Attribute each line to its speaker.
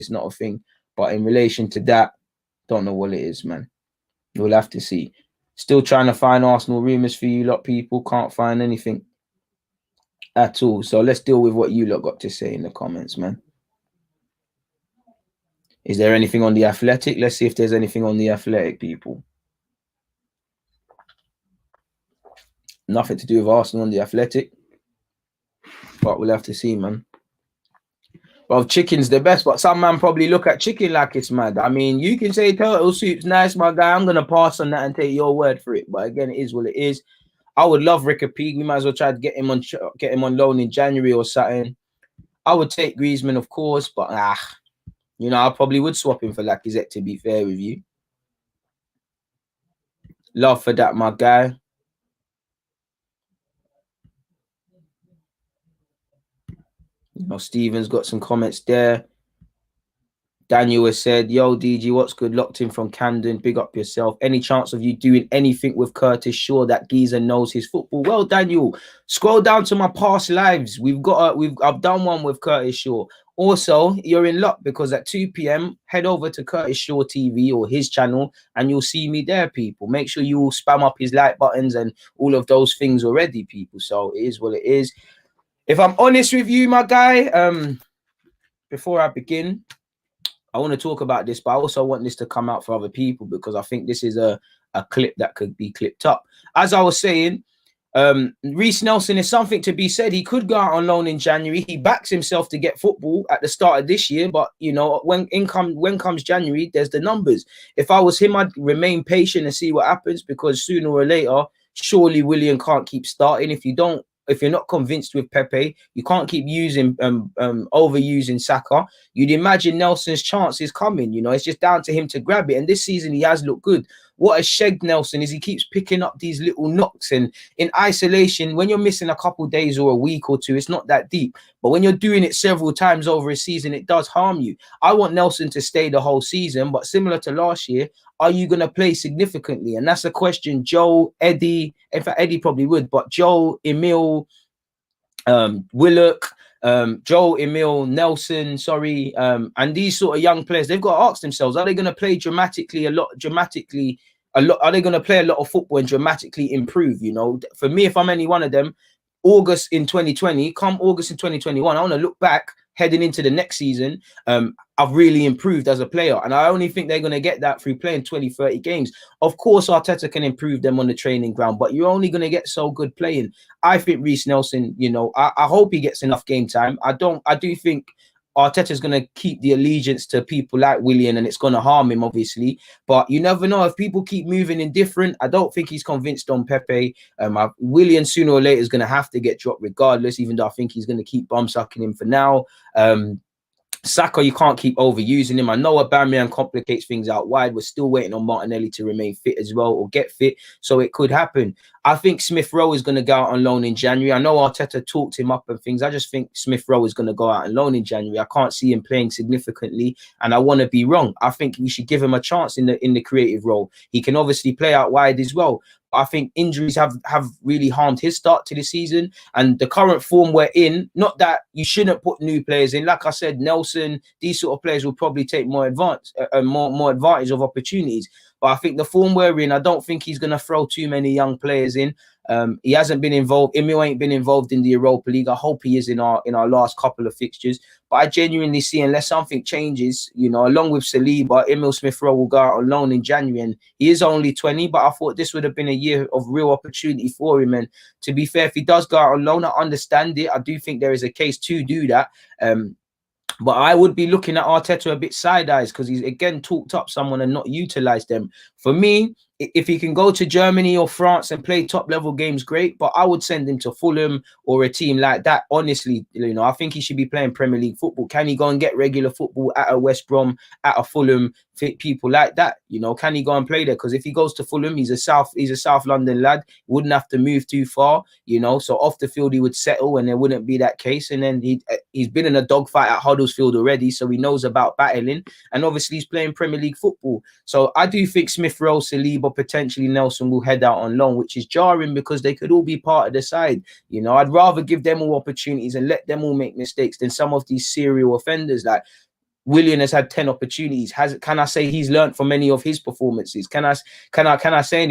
Speaker 1: it's not a thing. But in relation to that, don't know what it is, man. We'll have to see. Still trying to find Arsenal rumours for you lot, people. Can't find anything at all. So let's deal with what you lot got to say in the comments, man. Is there anything on the Athletic? Let's see if there's anything on the Athletic, people. Nothing to do with Arsenal on the Athletic. But we'll have to see, man. Well, chicken's the best, but some man probably look at chicken like it's mad. I mean, you can say turtle soup's nice, my guy. I'm going to pass on that and take your word for it. But again, it is what it is. I would love Ricker Peak. We might as well try to get him on loan in January or something. I would take Griezmann, of course, but you know, I probably would swap him for Lacazette, to be fair with you. Love for that, my guy. You know, Steven's got some comments there. Daniel has said, yo, DG, what's good? Locked in from Camden. Big up yourself. Any chance of you doing anything with Curtis Shaw? That geezer knows his football. Well, Daniel, scroll down to my past lives. I've done one with Curtis Shaw. Also, you're in luck because at 2 p.m, head over to Curtis Shaw TV or his channel and you'll see me there, people. Make sure you all spam up his like buttons and all of those things already, people. So it is what it is. If I'm honest with you, my guy, before I begin, I want to talk about this, but I also want this to come out for other people because I think this is a clip that could be clipped up. As I was saying, Reiss Nelson is something to be said. He could go out on loan in January. He backs himself to get football at the start of this year, but you know, when comes January, there's the numbers. If I was him, I'd remain patient and see what happens because sooner or later, surely Willian can't keep starting. If you're not convinced with Pepe, you can't keep overusing Saka. You'd imagine Nelson's chance is coming. You know, it's just down to him to grab it. And this season, he has looked good. What has shagged Nelson is he keeps picking up these little knocks. And in isolation, when you're missing a couple of days or a week or two, it's not that deep. But when you're doing it several times over a season, it does harm you. I want Nelson to stay the whole season. But similar to last year, are you going to play significantly? And that's a question Joe, Eddie, in fact, Eddie probably would, but Joe, Emile, Willock, Joe, Emile, Nelson, and these sort of young players, they've got to ask themselves, are they going to play dramatically a lot? Are they going to play a lot of football and dramatically improve? You know, for me, if I'm any one of them, August in 2020, come August in 2021, I want to look back heading into the next season. I've really improved as a player, and I only think they're going to get that through playing 20-30 games. Of course, Arteta can improve them on the training ground, but you're only going to get so good playing. I think Reiss Nelson, you know, I hope he gets enough game time. I do think Arteta's going to keep the allegiance to people like Willian, and it's going to harm him, obviously. But you never know. If people keep moving indifferent, I don't think he's convinced on Pepe. Willian sooner or later is going to have to get dropped regardless, even though I think he's going to keep bum-sucking him for now. Saka, you can't keep overusing him. I know Aubameyang complicates things out wide. We're still waiting on Martinelli to remain fit as well or get fit, so it could happen. I think Smith-Rowe is going to go out on loan in January. I know Arteta talked him up and things. I just think Smith-Rowe is going to go out on loan in January. I can't see him playing significantly, and I want to be wrong. I think we should give him a chance in the creative role. He can obviously play out wide as well. I think injuries have really harmed his start to the season, and the current form we're in, not that you shouldn't put new players in. Like I said, Nelson, these sort of players will probably take more advantage of opportunities. But I think the form we're in, I don't think he's going to throw too many young players in. He hasn't been involved. Emile ain't been involved in the Europa League. I hope he is in our last couple of fixtures. But I genuinely see, unless something changes, you know, along with Saliba, Emile Smith-Rowe will go out on loan in January. And he is only 20, but I thought this would have been a year of real opportunity for him. And to be fair, if he does go out on loan, I understand it. I do think there is a case to do that. But I would be looking at Arteta a bit side eyes because he's again talked up someone and not utilized them. For me, if he can go to Germany or France and play top level games, great. But I would send him to Fulham or a team like that. Honestly, you know, I think he should be playing Premier League football. Can he go and get regular football at a West Brom, at a Fulham, fit people like that? You know, can he go and play there? Because if he goes to Fulham, he's a South London lad. Wouldn't have to move too far, you know. So off the field, he would settle, and there wouldn't be that case. And then he's been in a dogfight at Huddersfield already, so he knows about battling. And obviously, he's playing Premier League football. So I do think Smith-Rowe, Saliba, potentially Nelson will head out on loan, which is jarring because they could all be part of the side. You know, I'd rather give them all opportunities and let them all make mistakes than some of these serial offenders. Like, Willian has had 10 opportunities. Can I say he's learned from any of his performances? Can I say anything